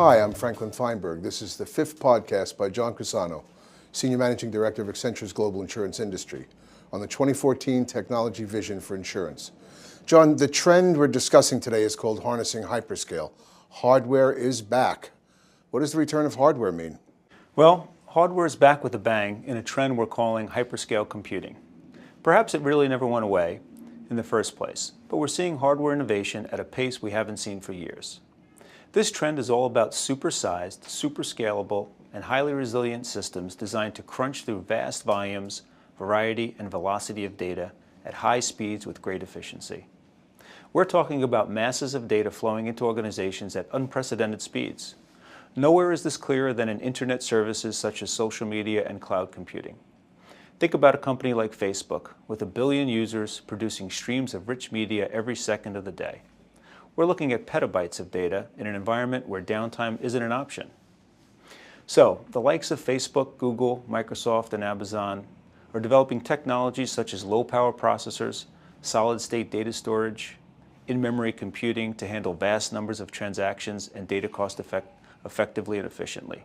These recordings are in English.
Hi, I'm Franklin Feinberg. This is the fifth podcast by John Cusano, Senior Managing Director of Accenture's Global Insurance Industry, on the 2014 Technology Vision for Insurance. John, the trend we're discussing today is called harnessing hyperscale. Hardware is back. What does the return of hardware mean? Well, hardware is back with a bang in a trend we're calling hyperscale computing. Perhaps it really never went away in the first place, but we're seeing hardware innovation at a pace we haven't seen for years. This trend is all about super-sized, super scalable, and highly resilient systems designed to crunch through vast volumes, variety, and velocity of data at high speeds with great efficiency. We're talking about masses of data flowing into organizations at unprecedented speeds. Nowhere is this clearer than in internet services such as social media and cloud computing. Think about a company like Facebook, with 1 billion users producing streams of rich media every second of the day. We're looking at petabytes of data in an environment where downtime isn't an option. So, the likes of Facebook, Google, Microsoft, and Amazon are developing technologies such as low-power processors, solid-state data storage, in-memory computing to handle vast numbers of transactions and data cost effectively and efficiently.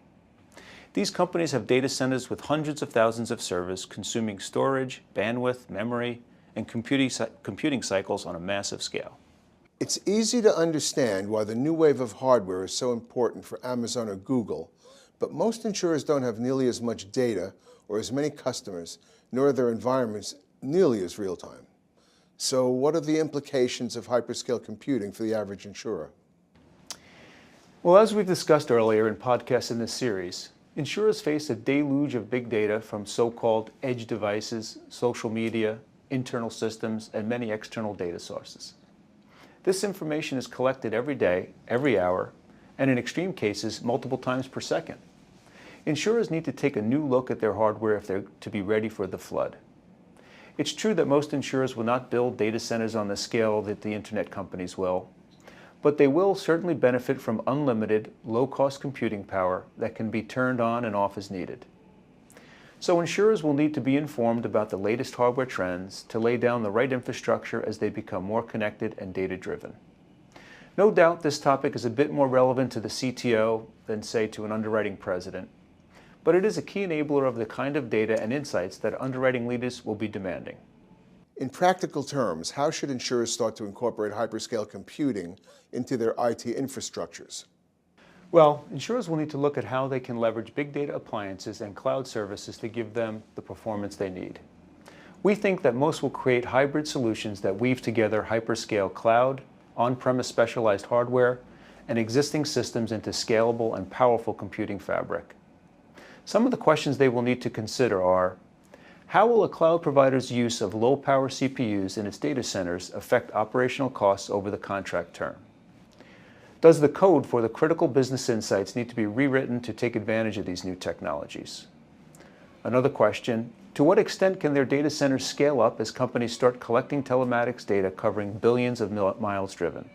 These companies have data centers with hundreds of thousands of servers consuming storage, bandwidth, memory, and computing cycles on a massive scale. It's easy to understand why the new wave of hardware is so important for Amazon or Google, but most insurers don't have nearly as much data or as many customers, nor are their environments nearly as real-time. So what are the implications of hyperscale computing for the average insurer? Well, as we've discussed earlier in podcasts in this series, insurers face a deluge of big data from so-called edge devices, social media, internal systems, and many external data sources. This information is collected every day, every hour, and in extreme cases, multiple times per second. Insurers need to take a new look at their hardware if they're to be ready for the flood. It's true that most insurers will not build data centers on the scale that the internet companies will, but they will certainly benefit from unlimited, low-cost computing power that can be turned on and off as needed. So insurers will need to be informed about the latest hardware trends to lay down the right infrastructure as they become more connected and data-driven. No doubt this topic is a bit more relevant to the CTO than, say, to an underwriting president, but it is a key enabler of the kind of data and insights that underwriting leaders will be demanding. In practical terms, how should insurers start to incorporate hyperscale computing into their IT infrastructures? Well, insurers will need to look at how they can leverage big data appliances and cloud services to give them the performance they need. We think that most will create hybrid solutions that weave together hyperscale cloud, on-premise specialized hardware, and existing systems into scalable and powerful computing fabric. Some of the questions they will need to consider are: how will a cloud provider's use of low-power CPUs in its data centers affect operational costs over the contract term? Does the code for the critical business insights need to be rewritten to take advantage of these new technologies? Another question: to what extent can their data centers scale up as companies start collecting telematics data covering billions of miles driven?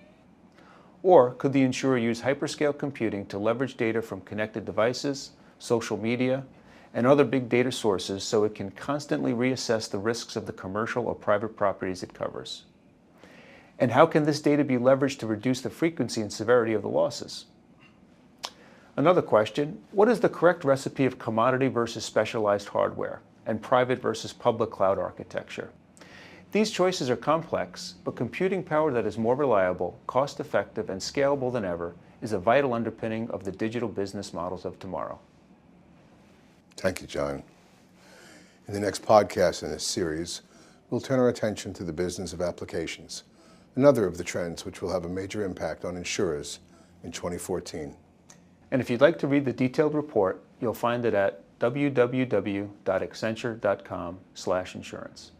Or could the insurer use hyperscale computing to leverage data from connected devices, social media, and other big data sources so it can constantly reassess the risks of the commercial or private properties it covers? And how can this data be leveraged to reduce the frequency and severity of the losses? Another question: what is the correct recipe of commodity versus specialized hardware and private versus public cloud architecture? These choices are complex, but computing power that is more reliable, cost-effective, and scalable than ever is a vital underpinning of the digital business models of tomorrow. Thank you, John. In the next podcast in this series, we'll turn our attention to the business of applications, another of the trends which will have a major impact on insurers in 2014. And if you'd like to read the detailed report, you'll find it at www.accenture.com/insurance.